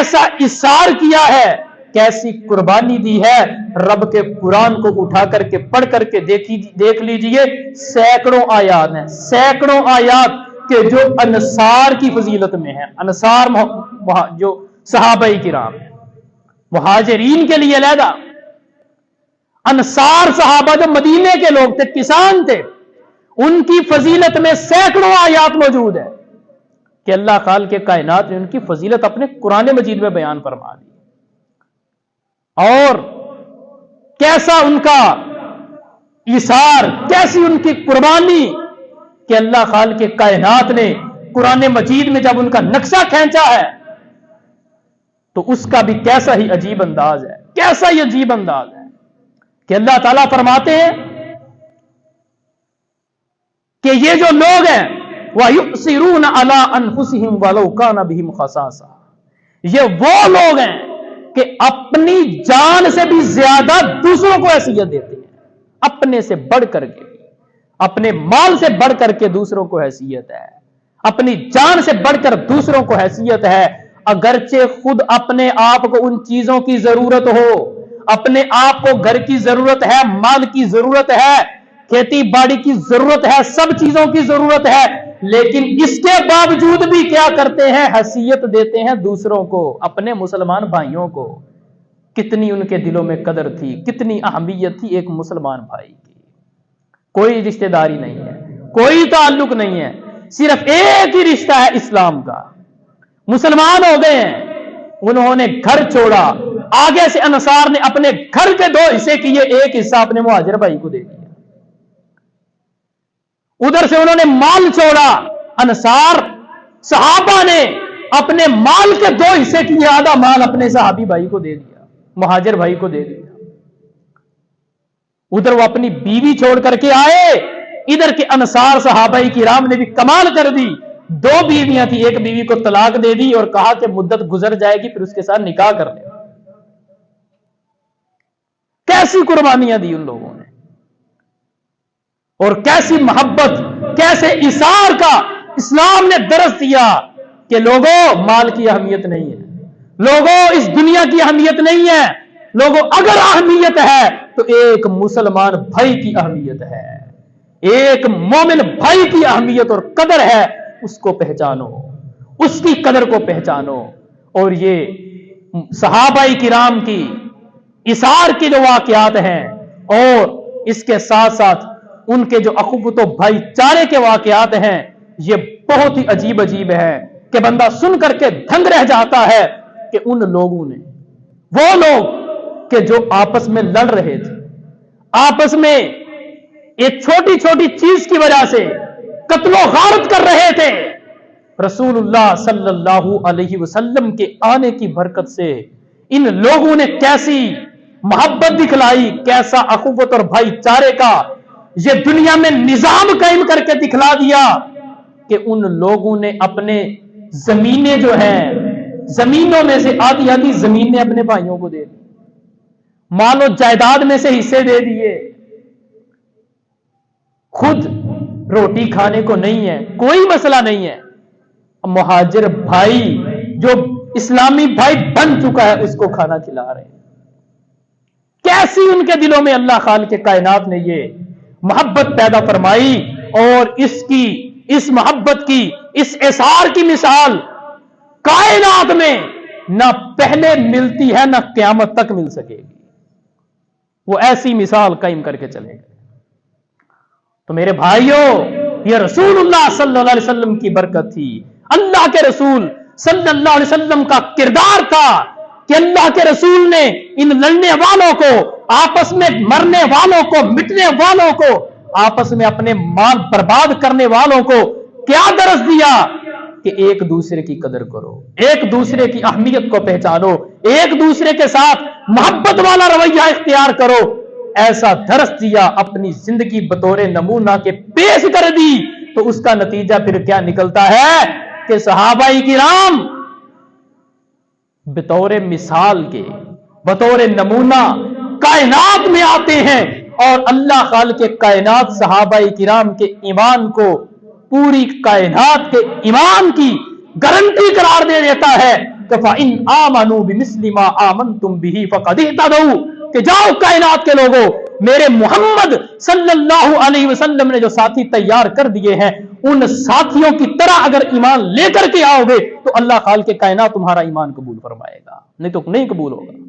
کیسا اثار کیا ہے، کیسی قربانی دی ہے۔ رب کے قرآن کو اٹھا کر کے پڑھ کر کے دیکھ لیجئے، سینکڑوں آیات ہیں، سینکڑوں آیات کہ جو انصار کی فضیلت میں ہیں۔ انصار جو صحابہ کرام ہیں، مہاجرین کے لیے علیحدہ، انصار صحابہ جو مدینے کے لوگ تھے، کسان تھے، ان کی فضیلت میں سینکڑوں آیات موجود ہے کہ اللہ خالق کائنات نے ان کی فضیلت اپنے قرآن مجید میں بیان فرما دی۔ اور کیسا ان کا ایثار، کیسی ان کی قربانی کہ اللہ خالق کائنات نے قرآن مجید میں جب ان کا نقشہ کھینچا ہے تو اس کا بھی کیسا ہی عجیب انداز ہے، کیسا ہی عجیب انداز ہے کہ اللہ تعالیٰ فرماتے ہیں کہ یہ جو لوگ ہیں وَيُؤْثِرُونَ عَلَىٰ أَنفُسِهِمْ وَلَوْ كَانَ بِهِمْ خَصَاصَةٌ، یہ وہ لوگ ہیں کہ اپنی جان سے بھی زیادہ دوسروں کو حیثیت دیتے ہیں، اپنے سے بڑھ کر کے، اپنے مال سے بڑھ کر کے دوسروں کو حیثیت ہے، اپنی جان سے بڑھ کر دوسروں کو حیثیت ہے، اگرچہ خود اپنے آپ کو ان چیزوں کی ضرورت ہو، اپنے آپ کو گھر کی ضرورت ہے، مال کی ضرورت ہے، کھیتی باڑی کی ضرورت ہے، سب چیزوں کی ضرورت ہے، لیکن اس کے باوجود بھی کیا کرتے ہیں؟ حیثیت دیتے ہیں دوسروں کو، اپنے مسلمان بھائیوں کو۔ کتنی ان کے دلوں میں قدر تھی، کتنی اہمیت تھی ایک مسلمان بھائی کی۔ کوئی رشتہ داری نہیں ہے، کوئی تعلق نہیں ہے، صرف ایک ہی رشتہ ہے اسلام کا۔ مسلمان ہو گئے ہیں، انہوں نے گھر چھوڑا، آگے سے انصار نے اپنے گھر کے 2 حصے کیے، ایک حصہ اپنے مہاجر بھائی کو دے دیا، ادھر سے انہوں نے مال چھوڑا، انصار صحابہ نے اپنے مال کے 2 حصے کیے، آدھا مال اپنے صحابی بھائی کو دے دیا، مہاجر بھائی کو دے دیا، ادھر وہ اپنی بیوی چھوڑ کر کے آئے، ادھر کے انصار صحابہ کرام نے بھی کمال کر دی، 2 بیویاں تھی، ایک بیوی کو طلاق دے دی اور کہا کہ مدت گزر جائے گی پھر اس کے ساتھ نکاح کر لے۔ کیسی قربانیاں دی ان لوگوں نے، اور کیسی محبت، کیسے ایثار کا اسلام نے درس دیا کہ لوگوں مال کی اہمیت نہیں ہے، لوگوں اس دنیا کی اہمیت نہیں ہے، لوگوں اگر اہمیت ہے تو ایک مسلمان بھائی کی اہمیت ہے، ایک مومن بھائی کی اہمیت اور قدر ہے، اس کو پہچانو، اس کی قدر کو پہچانو۔ اور یہ صحابہ کرام کی ایثار کے جو واقعات ہیں اور اس کے ساتھ ساتھ ان کے جو اخوت و بھائی چارے کے واقعات ہیں، یہ بہت ہی عجیب عجیب ہے کہ بندہ سن کر کے دھنگ رہ جاتا ہے کہ ان لوگوں نے، وہ لوگ کہ جو آپس میں لڑ رہے تھے، آپس میں ایک چھوٹی چھوٹی چیز کی وجہ سے قتل و غارت کر رہے تھے، رسول اللہ صلی اللہ علیہ وسلم کے آنے کی برکت سے ان لوگوں نے کیسی محبت دکھلائی، کیسا اخوت اور بھائی چارے کا یہ دنیا میں نظام قائم کر کے دکھلا دیا کہ ان لوگوں نے اپنے زمینیں جو ہیں، زمینوں میں سے آدھی آدھی زمینیں اپنے بھائیوں کو دے دی، مال و جائیداد میں سے حصے دے دیے، خود روٹی کھانے کو نہیں ہے، کوئی مسئلہ نہیں ہے، مہاجر بھائی جو اسلامی بھائی بن چکا ہے اس کو کھانا کھلا رہے ہیں۔ کیسی ان کے دلوں میں اللہ خالق کائنات نے یہ محبت پیدا فرمائی، اور اس محبت کی، اس اثار کی مثال کائنات میں نہ پہلے ملتی ہے نہ قیامت تک مل سکے گی، وہ ایسی مثال قائم کر کے چلے گئے۔ تو میرے بھائیوں، یہ رسول اللہ صلی اللہ علیہ وسلم کی برکت تھی، اللہ کے رسول صلی اللہ علیہ وسلم کا کردار تھا کہ اللہ کے رسول نے ان لڑنے والوں کو، آپس میں مرنے والوں کو، مٹنے والوں کو، آپس میں اپنے مال برباد کرنے والوں کو کیا درس دیا کہ ایک دوسرے کی قدر کرو، ایک دوسرے کی اہمیت کو پہچانو، ایک دوسرے کے ساتھ محبت والا رویہ اختیار کرو۔ ایسا درس دیا، اپنی زندگی بطور نمونہ کے پیش کر دی، تو اس کا نتیجہ پھر کیا نکلتا ہے کہ صحابہ کرام بطور مثال کے، بطور نمونہ کائنات میں آتے ہیں، اور اللہ خالق کائنات صحابہ کرام کے ایمان کو پوری کائنات کے ایمان کی گارنٹی قرار دے دیتا ہے۔ کہ فَإِنْ آمَنُوا بِمِثْلِ مَا آمَنْتُمْ بِهِ فَقَدْ اهْتَدَوْا، کہ جاؤ کائنات کے لوگوں، میرے محمد صلی اللہ علیہ وسلم نے جو ساتھی تیار کر دیے ہیں ان ساتھیوں کی طرح اگر ایمان لے کر کے آؤ گے تو اللہ خالق کائنات تمہارا ایمان قبول فرمائے گا، نہیں تو نہیں قبول ہوگا۔